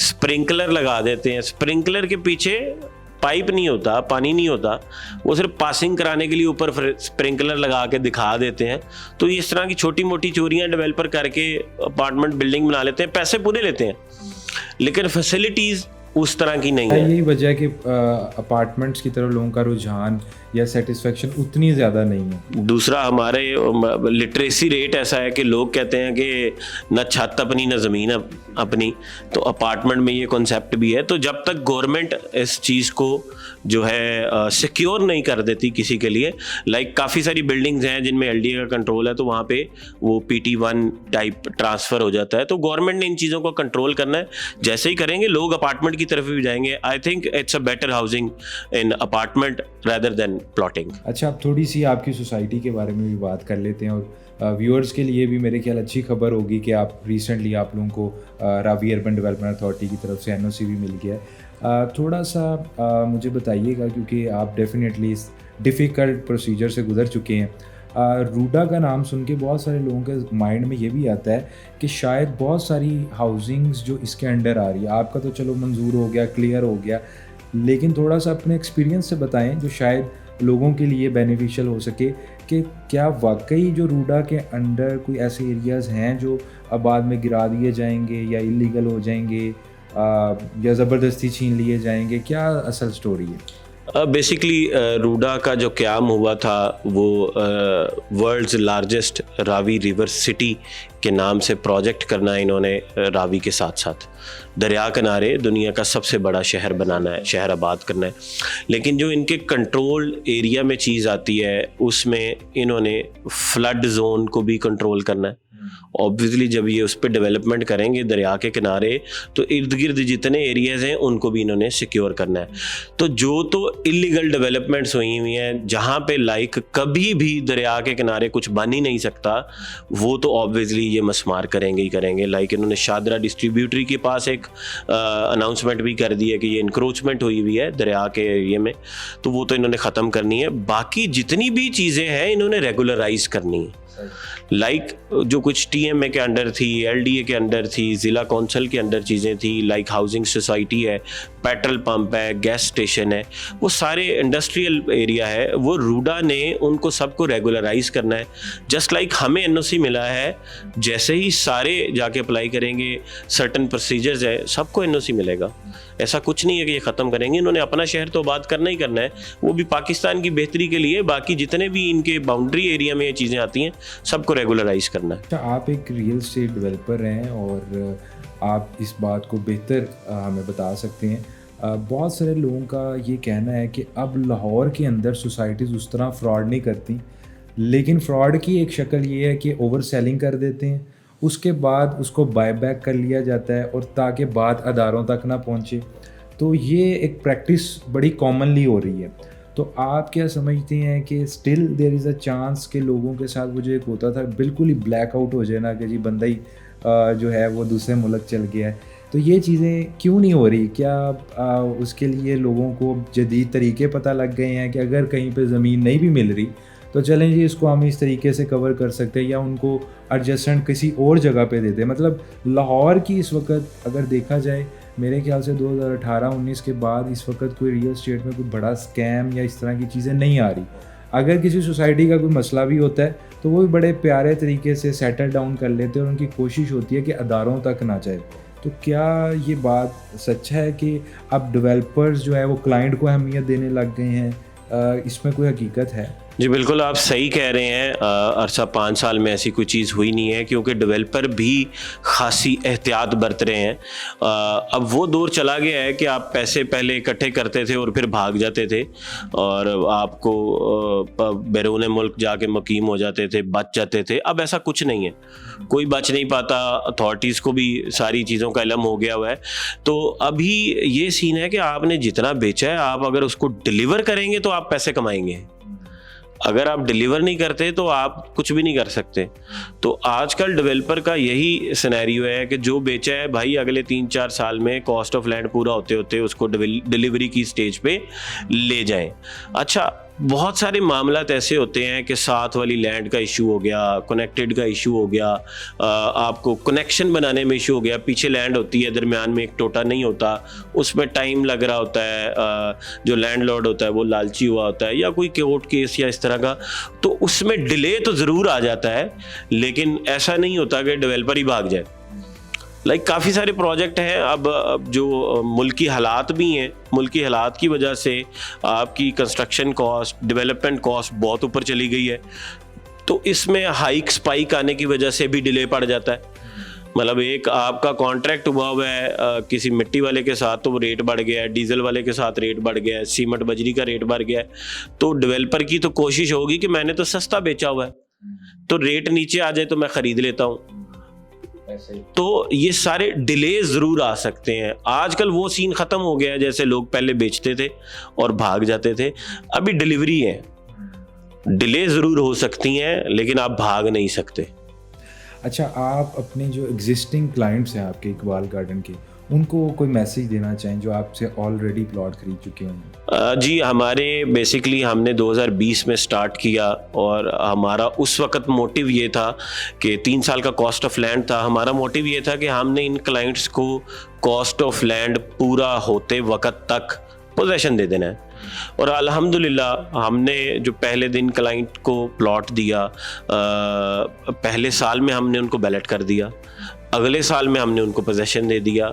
स्प्रिंकलर लगा देते हैं। स्प्रिंकलर के पीछे पाइप नहीं होता, पानी नहीं होता, वो सिर्फ पासिंग कराने के लिए ऊपर स्प्रिंकलर लगा के दिखा देते हैं। तो इस तरह की छोटी मोटी चोरियां डेवलपर करके अपार्टमेंट बिल्डिंग बना लेते हैं, पैसे पूरे लेते हैं, लेकिन फैसिलिटीज़ उस तरह की नहीं है। यही वजह है कि अपार्टमेंट्स की तरफ लोगों का रुझान या सेटिस्फेक्शन उतनी ज़्यादा नहीं है। दूसरा, हमारे लिटरेसी रेट ऐसा है कि लोग कहते हैं कि न छत अपनी न ज़मीन अपनी, तो अपार्टमेंट में ये कॉन्सेप्ट भी है। तो जब तक गवर्नमेंट इस चीज़ को जो है सिक्योर नहीं कर देती किसी के लिए, काफ़ी सारी बिल्डिंग्स हैं जिनमें एलडीए का कंट्रोल है, तो वहाँ पे वो PT1 टाइप ट्रांसफ़र हो जाता है। तो गवर्नमेंट ने इन चीज़ों को कंट्रोल करना है। जैसे ही करेंगे लोग अपार्टमेंट की तरफ भी जाएंगे। I think it's a better housing in apartment rather than plotting. अच्छा, अब थोड़ी सी आपकी सोसाइटी के बारे में भी बात कर लेते हैं, और व्यूअर्स के लिए भी मेरे ख्याल अच्छी खबर होगी कि आप रिसेंटली आप लोगों को रावी अर्बन डेवलपमेंट अथॉरिटी की तरफ से NOC भी मिल गया है। थोड़ा सा मुझे बताइएगा, क्योंकि आप डेफिनेटली इस डिफ़िकल्ट प्रोसीजर से गुजर चुके हैं। रूडा का नाम सुन के बहुत सारे लोगों के माइंड में ये भी आता है कि शायद बहुत सारी हाउसिंग्स जो इसके अंडर आ रही है, आपका तो चलो मंजूर हो गया, क्लियर हो गया, लेकिन थोड़ा सा अपने एक्सपीरियंस से बताएं जो शायद लोगों के लिए बेनिफिशियल हो सके, कि क्या वाकई जो रूडा के अंडर कोई ऐसे एरियाज़ हैं जो अब बाद में गिरा दिए जाएंगे या इलीगल हो जाएंगे या ज़बरदस्ती छीन लिए जाएंगे, क्या असल स्टोरी है? बेसिकली रूडा का जो क़याम हुआ था वो world's largest Ravi river city के नाम से प्रोजेक्ट करना है इन्होंने। रावी के साथ साथ दरिया किनारे दुनिया का सबसे बड़ा शहर बनाना है, शहर आबाद करना है। लेकिन जो इनके कंट्रोल एरिया में चीज़ आती है उसमें इन्होंने फ्लड जोन को भी कंट्रोल करना है। ऑब्वियसली जब ये उस पर डेवलपमेंट करेंगे दरिया के किनारे, तो इर्द गिर्द जितने एरियाज़ हैं उनको भी इन्होंने सिक्योर करना है। तो जो तो इलीगल डेवलपमेंट्स हुई हुई हैं जहाँ पे कभी भी दरिया के किनारे कुछ बन ही नहीं सकता, वो तो ऑब्वियसली ये मसमार करेंगे ही करेंगे। इन्होंने शादरा डिस्ट्रीब्यूटरी के पास एक अनाउंसमेंट भी कर दी है कि ये इंक्रोचमेंट हुई हुई है दरिया के एरिया में, तो वो तो इन्होंने ख़त्म करनी है। बाकी जितनी भी चीज़ें हैं इन्होंने रेगुलराइज करनी है। जो कुछ TMA के अंडर थी, LDA के अंडर थी, ज़िला कौंसल के अंदर चीज़ें थी, हाउसिंग सोसाइटी है, पेट्रोल पंप है, गैस स्टेशन है, वो सारे इंडस्ट्रियल एरिया है, वो रूडा ने उनको सबको रेगुलराइज करना है। जस्ट हमें NOC मिला है, जैसे ही सारे जाके अप्लाई करेंगे, सर्टन प्रोसीजर्स है, सबको NOC मिलेगा। ऐसा कुछ नहीं है कि ये ख़त्म करेंगे। इन्होंने अपना शहर तो आबाद करना ही करना है, वो भी पाकिस्तान की बेहतरी के लिए। बाकी जितने भी इनके बाउंड्री एरिया में ये चीज़ें आती हैं सबको रेगुलराइज करना है। आप एक रियल एस्टेट डेवलपर हैं और आप इस बात को बेहतर हमें बता सकते हैं। बहुत सारे लोगों का ये कहना है कि अब लाहौर के अंदर सोसाइटीज़ उस तरह फ्रॉड नहीं करती, लेकिन फ्रॉड की एक शक्ल ये है कि ओवर सेलिंग कर देते हैं, उसके बाद उसको बाय बैक कर लिया जाता है और ताकि बात अदारों तक ना पहुंचे। तो ये एक प्रैक्टिस बड़ी कॉमनली हो रही है। तो आप क्या समझते हैं कि still there is a chance कि लोगों के साथ वो जो एक होता था बिल्कुल ही ब्लैक आउट हो जाए ना, कि जी बंदा ही जो है वो दूसरे मुल्क चल गया है, तो ये चीज़ें क्यों नहीं हो रही? क्या उसके लिए लोगों को जदीद तरीके पता लग गए हैं कि अगर कहीं पे ज़मीन नहीं भी मिल रही तो चलें जी इसको हम इस तरीके से कवर कर सकते हैं, या उनको एडजस्टमेंट किसी और जगह पे दे दें? मतलब लाहौर की इस वक्त अगर देखा जाए, मेरे ख्याल से 2018-19 के बाद इस वक्त कोई रियल एस्टेट में कोई बड़ा स्कैम या इस तरह की चीज़ें नहीं आ रही। अगर किसी सोसाइटी का कोई मसला भी होता है तो वो भी बड़े प्यारे तरीके से सेटल डाउन कर लेते हैं और उनकी कोशिश होती है कि अदारों तक ना जाए। तो क्या ये बात सच है कि अब डेवलपर्स जो है वो क्लाइंट को अहमियत देने लग गए हैं? इसमें कोई हकीकत है? जी बिल्कुल, आप सही कह रहे हैं। अरसा 5 साल में ऐसी कोई चीज़ हुई नहीं है, क्योंकि डेवलपर भी खासी एहतियात बरत रहे हैं। अब वो दौर चला गया है कि आप पैसे पहले इकट्ठे करते थे और फिर भाग जाते थे, और आपको बैरून मुल्क जाके मुकीम हो जाते थे, बच जाते थे। अब ऐसा कुछ नहीं है, कोई बच नहीं पाता। अथॉरिटीज़ को भी सारी चीज़ों का इल्म हो गया हुआ है। तो अभी ये सीन है कि आपने जितना बेचा है, आप अगर उसको डिलीवर करेंगे तो आप पैसे कमाएंगे। अगर आप डिलीवर नहीं करते तो आप कुछ भी नहीं कर सकते। तो आजकल डेवलपर का यही सिनेरियो है कि जो बेचा है भाई, अगले 3-4 साल में कॉस्ट ऑफ लैंड पूरा होते होते उसको डिलीवरी की स्टेज पे ले जाएं। अच्छा, बहुत सारे मामलात ऐसे होते हैं कि साथ वाली लैंड का इशू हो गया, कनेक्टेड का इशू हो गया, आपको कनेक्शन बनाने में इशू हो गया, पीछे लैंड होती है, दरमियान में एक टोटा नहीं होता, उसमें टाइम लग रहा होता है, जो लैंडलॉर्ड होता है वो लालची हुआ होता है, या कोई कोर्ट केस या इस तरह का, तो उसमें डिले तो ज़रूर आ जाता है। लेकिन ऐसा नहीं होता कि डेवलपर ही भाग जाए। काफ़ी सारे प्रोजेक्ट हैं। अब जो मुल्की हालात भी हैं, मुल्की हालात की वजह से आपकी कंस्ट्रक्शन कॉस्ट, डेवलपमेंट कॉस्ट बहुत ऊपर चली गई है। तो इसमें हाइक स्पाइक आने की वजह से भी डिले पड़ जाता है। मतलब एक आपका कॉन्ट्रैक्ट हुआ है किसी मिट्टी वाले के साथ, तो वो रेट बढ़ गया है, डीजल वाले के साथ रेट बढ़ गया है, सीमेंट बजरी का रेट बढ़ गया है। तो डेवलपर की तो कोशिश होगी कि मैंने तो सस्ता बेचा हुआ है, तो रेट नीचे आ जाए तो मैं ख़रीद लेता हूँ। तो ये सारे डिले जरूर आ सकते हैं। आजकल वो सीन खत्म हो गया है जैसे लोग पहले बेचते थे और भाग जाते थे। अभी डिलीवरी है, डिले जरूर हो सकती हैं, लेकिन आप भाग नहीं सकते। अच्छा, आप अपने जो एग्जिस्टिंग क्लाइंट्स हैं आपके इकबाल गार्डन के, उनको कोई मैसेज देना चाहें जो आपसे ऑलरेडी प्लॉट खरीद चुके हैं? जी, हमारे बेसिकली हमने 2020 में स्टार्ट किया, और हमारा उस वक्त मोटिव ये था कि 3 साल का कॉस्ट ऑफ लैंड था। हमारा मोटिव ये था कि हमने इन क्लाइंट्स को कॉस्ट ऑफ लैंड पूरा होते वक्त तक पोजेशन दे देना है। और अल्हम्दुलिल्लाह हमने जो पहले दिन क्लाइंट को प्लॉट दिया, पहले साल में हमने उनको बैलेट कर दिया, अगले साल में हमने उनको पोजेशन दे दिया।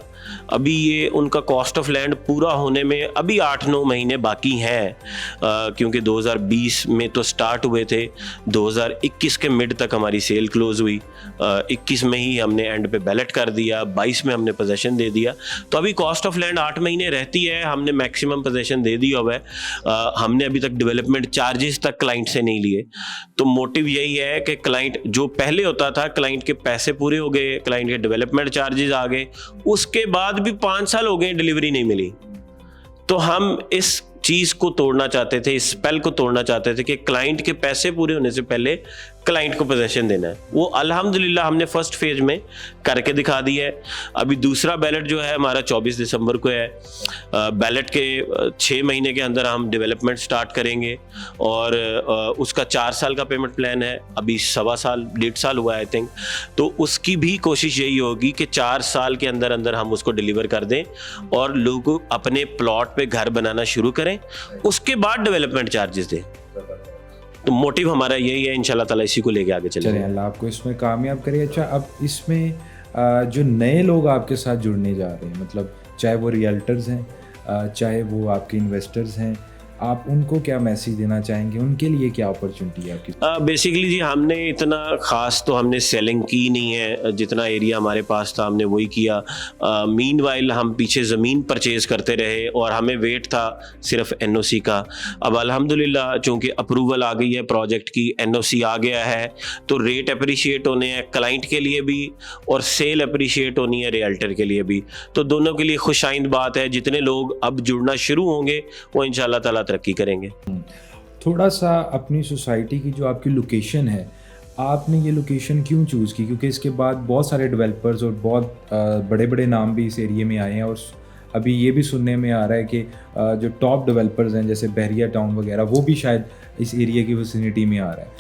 अभी ये उनका कॉस्ट ऑफ लैंड पूरा होने में अभी 8-9 महीने बाकी हैं, क्योंकि 2020 में तो स्टार्ट हुए थे, 2021 के मिड तक हमारी सेल क्लोज हुई, 21 में ही हमने एंड पे बैलेट कर दिया, 22 में हमने पोजेशन दे दिया। तो अभी कॉस्ट ऑफ लैंड 8 महीने रहती है, हमने मैक्सिमम पोजेशन दे दी हुआ है। हमने अभी तक डेवलपमेंट चार्जेस तक क्लाइंट से नहीं लिए। तो मोटिव यही है कि क्लाइंट जो पहले होता था, क्लाइंट के पैसे पूरे हो गए, क्लाइंट के डेवलपमेंट चार्जेस आ गए, उसके बाद भी 5 साल हो गए डिलीवरी नहीं मिली। तो हम इस चीज को तोड़ना चाहते थे, इस स्पेल को तोड़ना चाहते थे कि क्लाइंट के पैसे पूरे होने से पहले क्लाइंट को पोजेशन देना है। वो अल्हम्दुलिल्लाह हमने फर्स्ट फेज में करके दिखा दी है। अभी दूसरा बैलेट जो है हमारा 24 दिसंबर को है। बैलेट के 6 महीने के अंदर हम डेवलपमेंट स्टार्ट करेंगे, और उसका 4 साल का पेमेंट प्लान है। अभी 1.25 साल हुआ है आई थिंक। तो उसकी भी कोशिश यही होगी कि 4 साल के अंदर अंदर हम उसको डिलीवर कर दें और लोग अपने प्लॉट पे घर बनाना शुरू करें, उसके बाद डेवलपमेंट चार्जेस दें। तो मोटिव हमारा यही है, इंशाल्लाह ताला इसी को लेके आगे चलेंगे। अल्लाह आपको इसमें कामयाब करे। अच्छा, अब इसमें जो नए लोग आपके साथ जुड़ने जा रहे हैं, मतलब चाहे वो रियल्टर्स हैं, चाहे वो आपके इन्वेस्टर्स हैं, आप उनको क्या मैसेज देना चाहेंगे? उनके लिए क्या अपॉर्चुनिटी है आपकी? बेसिकली जी, हमने इतना ख़ास तो हमने सेलिंग की नहीं है, जितना एरिया हमारे पास था हमने वही किया। मीनवाइल हम पीछे ज़मीन परचेज करते रहे, और हमें वेट था सिर्फ एनओसी का। अब अल्हम्दुलिल्लाह चूँकि अप्रूवल आ गई है प्रोजेक्ट की, एनओसी आ गया है, तो रेट अप्रिशिएट होने हैं क्लाइंट के लिए भी, और सेल अप्रिशिएट होनी है रियल्टर के लिए भी। तो दोनों के लिए खुशाइंद बात है। जितने लोग अब जुड़ना शुरू होंगे वो इंशाल्लाह ताला तरक्की करेंगे। थोड़ा सा अपनी सोसाइटी की जो आपकी लोकेशन है, आपने ये लोकेशन क्यों चूज़ की? क्योंकि इसके बाद बहुत सारे डेवलपर्स और बहुत बड़े बड़े नाम भी इस एरिया में आए हैं, और अभी ये भी सुनने में आ रहा है कि जो टॉप डेवलपर्स हैं जैसे बहरिया टाउन वगैरह, वो भी शायद इस एरिया की विसिनिटी में आ रहा है।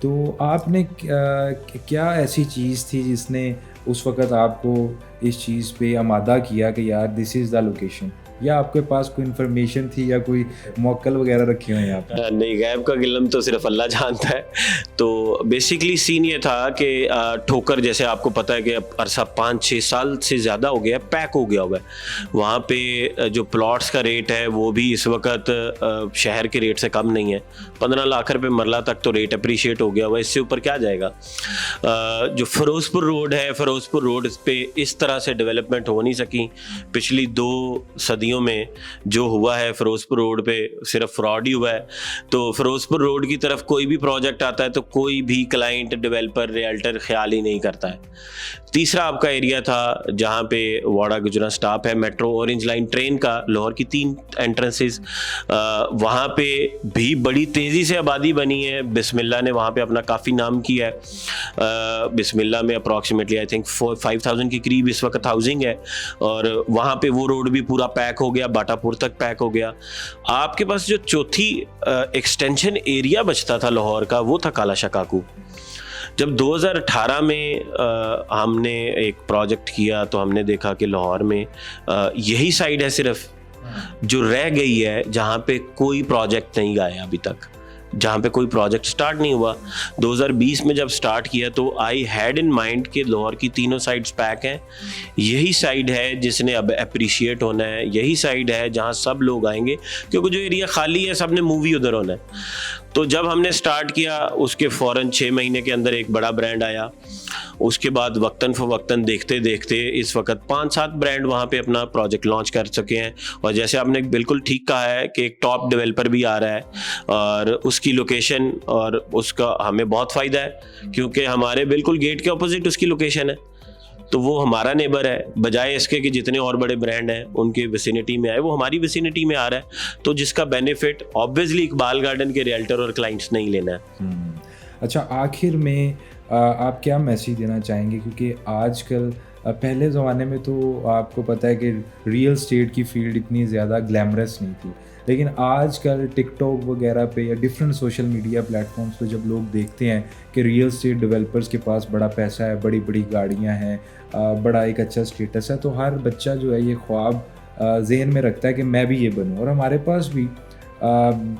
तो आपने क्या ऐसी चीज़ थी जिसने उस वक़्त आपको इस चीज़ पे आमादा किया कि यार दिस इज़ द लोकेशन? या आपके पास कोई इन्फॉर्मेशन थी या कोई मौक्कल वगैरह रखे हुए हैं यहाँ पे? नहीं, गैब का इल्म तो सिर्फ अल्लाह जानता है। तो बेसिकली सीन ये था कि ठोकर, जैसे आपको पता है कि अरसा 5-6 साल से ज़्यादा हो गया है, पैक हो गया हुआ है वहाँ पे। जो प्लॉट्स का रेट है वो भी इस वक्त शहर के रेट से कम नहीं है। 15 लाख रुपए मरला तक तो रेट अप्रिशिएट हो गया हुआ है, इससे ऊपर क्या जाएगा। जो फिरोजपुर रोड है, फिरोजपुर रोड पे इस तरह से डेवलपमेंट हो नहीं सकी पिछली 2 सदियों में। जो हुआ है फिरोजपुर रोड पे सिर्फ फ्रॉड ही हुआ है। तो फिरोजपुर रोड की तरफ कोई भी प्रोजेक्ट आता है तो कोई भी क्लाइंट, डेवलपर, रियल्टर ख्याल ही नहीं करता है। तीसरा आपका एरिया था जहाँ पे वाड़ा गुजरा स्टॉप है मेट्रो ऑरेंज लाइन ट्रेन का, लाहौर की 3 एंट्रेंसेस, वहाँ पे भी बड़ी तेज़ी से आबादी बनी है। बिस्मिल्लाह ने वहाँ पे अपना काफ़ी नाम किया है। बिस्मिल्लाह में अप्रॉक्सीमेटली आई थिंक 5,000 के करीब इस वक्त हाउसिंग है, और वहाँ पे वो रोड भी पूरा पैक हो गया, बाटापुर तक पैक हो गया। आपके पास जो चौथी एक्सटेंशन एरिया बचता था लाहौर का, वो था काला शकाकू। जब 2018 में हमने एक प्रोजेक्ट किया तो हमने देखा कि लाहौर में यही साइड है सिर्फ जो रह गई है जहाँ पे कोई प्रोजेक्ट नहीं गया अभी तक, जहाँ पे कोई प्रोजेक्ट स्टार्ट नहीं हुआ। 2020 में जब स्टार्ट किया तो आई हैड इन माइंड कि लाहौर की तीनों साइड्स पैक हैं, यही साइड है जिसने अब अप्रिशिएट होना है, यही साइड है जहाँ सब लोग आएंगे, क्योंकि जो एरिया खाली है सब ने मूवी उधर होना है। तो जब हमने स्टार्ट किया उसके फ़ौरन 6 महीने के अंदर एक बड़ा ब्रांड आया। उसके बाद वक्तन फ़वक्तन देखते देखते इस वक्त 5-7 ब्रांड वहाँ पे अपना प्रोजेक्ट लॉन्च कर चुके हैं। और जैसे आपने बिल्कुल ठीक कहा है कि एक टॉप डेवलपर भी आ रहा है, और उसकी लोकेशन और उसका हमें बहुत फ़ायदा है, क्योंकि हमारे बिल्कुल गेट के ऑपोजिट उसकी लोकेशन है। तो वो हमारा नेबर है, बजाय इसके कि जितने और बड़े ब्रांड हैं उनके विसिनिटी में आए, वो हमारी विसिनिटी में आ रहा है। तो जिसका बेनिफिट ऑब्वियसली इकबाल गार्डन के रियल्टर और क्लाइंट्स नहीं लेना है। अच्छा, आखिर में आप क्या मैसेज देना चाहेंगे, क्योंकि आजकल पहले ज़माने में तो आपको पता है कि रियल स्टेट की फील्ड इतनी ज़्यादा ग्लैमरस नहीं थी, लेकिन आजकल टिकटॉक वगैरह पे या डिफरेंट सोशल मीडिया प्लेटफॉर्म्स पे जब लोग देखते हैं कि रियल स्टेट डेवलपर्स के पास बड़ा पैसा है, बड़ी बड़ी गाड़ियां हैं, बड़ा एक अच्छा स्टेटस है, तो हर बच्चा जो है ये ख्वाब जहन में रखता है कि मैं भी ये बनूं। और हमारे पास भी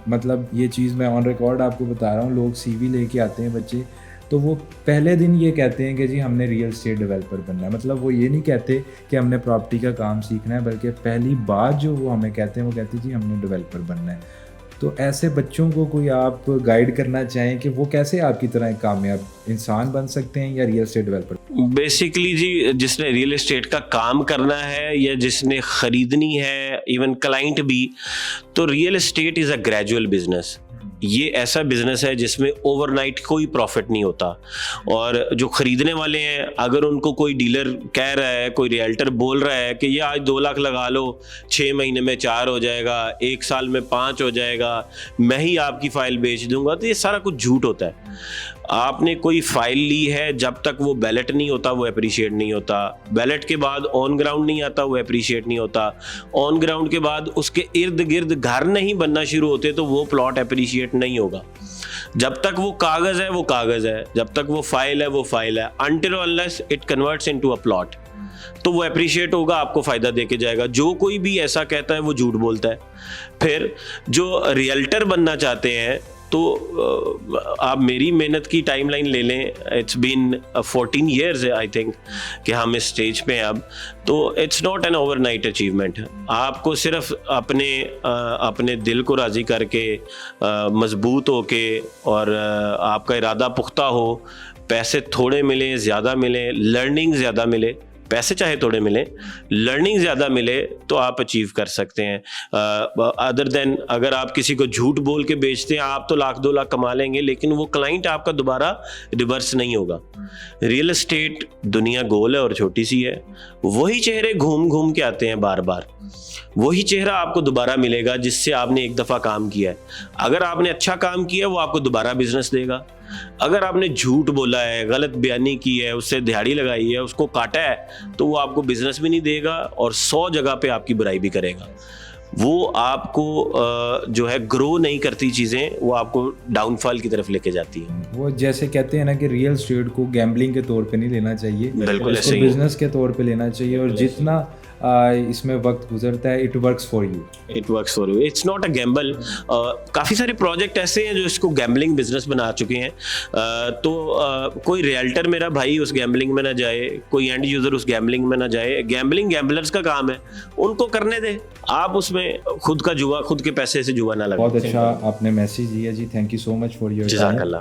मतलब ये चीज़ मैं ऑन रिकॉर्ड आपको बता रहा हूँ, लोग सीवी लेके आते हैं बच्चे, तो वो पहले दिन ये कहते हैं कि जी हमने रियल स्टेट डेवलपर बनना है। मतलब वो ये नहीं कहते कि हमने प्रॉपर्टी का काम सीखना है, बल्कि पहली बात जो वो हमें कहते हैं वो कहते हैं जी हमने डेवलपर बनना है। तो ऐसे बच्चों को कोई आप गाइड करना चाहें कि वो कैसे आपकी तरह एक कामयाब इंसान बन सकते हैं या रियल स्टेट डेवलपर? बेसिकली जी, जिसने रियल एस्टेट का काम करना है या जिसने ख़रीदनी है, इवन क्लाइंट भी, तो real estate is a gradual business. ये ऐसा बिजनेस है जिसमें ओवरनाइट कोई प्रॉफिट नहीं होता। और जो ख़रीदने वाले हैं, अगर उनको कोई डीलर कह रहा है, कोई रियल्टर बोल रहा है कि ये आज 2 लाख लगा लो, 6 महीने में 4 हो जाएगा, 1 साल में 5 हो जाएगा, मैं ही आपकी फ़ाइल बेच दूंगा, तो ये सारा कुछ झूठ होता है। आपने कोई फाइल ली है, जब तक वो बैलेट नहीं होता वो अप्रिशिएट नहीं होता। बैलेट के बाद ऑन ग्राउंड नहीं आता वो अप्रिशिएट नहीं होता। ऑन ग्राउंड के बाद उसके इर्द गिर्द घर नहीं बनना शुरू होते तो वो प्लॉट अप्रिशिएट नहीं होगा। जब तक वो कागज़ है वो कागज़ है, जब तक वो फाइल है वो फाइल है, until unless it converts into a plot, तो वो अप्रिशिएट होगा, आपको फ़ायदा देके जाएगा। जो कोई भी ऐसा कहता है वो झूठ बोलता है। फिर जो रियल्टर बनना चाहते हैं, तो आप मेरी मेहनत की टाइमलाइन ले लें, it's been 14 years I think कि हम इस स्टेज पे हैं अब। तो it's not an overnight achievement. आपको सिर्फ अपने दिल को राज़ी करके, मजबूत होके, और आपका इरादा पुख्ता हो, पैसे थोड़े मिले ज़्यादा मिले, लर्निंग ज़्यादा मिले, पैसे चाहे थोड़े मिले, लर्निंग ज़्यादा मिले, तो आप अचीव कर सकते हैं। अदर देन अगर आप किसी को झूठ बोल के बेचते हैं, आप तो 1-2 लाख कमा लेंगे, लेकिन वो क्लाइंट आपका दोबारा रिवर्स नहीं होगा। रियल एस्टेट दुनिया गोल है और छोटी सी है, वही चेहरे घूम घूम के आते हैं बार बार, वही चेहरा आपको दोबारा मिलेगा जिससे आपने एक दफ़ा काम किया है। अगर आपने अच्छा काम किया वो आपको दोबारा बिजनेस देगा। अगर आपने झूठ बोला है, गलत बयानी की है, उससे दिहाड़ी लगाई है, उसको काटा है, तो वो आपको बिजनेस भी नहीं देगा और 100 जगह पे आपकी बुराई भी करेगा। वो आपको जो है ग्रो नहीं करती चीज़ें, वो आपको डाउनफॉल की तरफ लेके जाती है। वो जैसे कहते हैं ना कि रियल स्टेट को गैम्बलिंग के तौर पे नहीं लेना चाहिए, बिल्कुल ऐसे ही, बिजनेस के तौर पे लेना चाहिए। और जितना इसमें वक्त गुजरता है, it works for you. It works for you, it's not a gamble. काफ़ी सारे प्रोजेक्ट ऐसे हैं जो इसको गैम्बलिंग बिजनेस बना चुके हैं। कोई रियल्टर मेरा भाई उस गैम्बलिंग में ना जाए, कोई एंड यूज़र उस गैम्बलिंग में ना जाए। गैम्बलिंग गैम्बलर्स का काम है, उनको करने दे। आप उसमें खुद का जुआ, खुद के पैसे से जुआ ना लगाएं। बहुत अच्छा आपने मैसेज दिया जी, thank you so much for your जज़ाकल्लाह।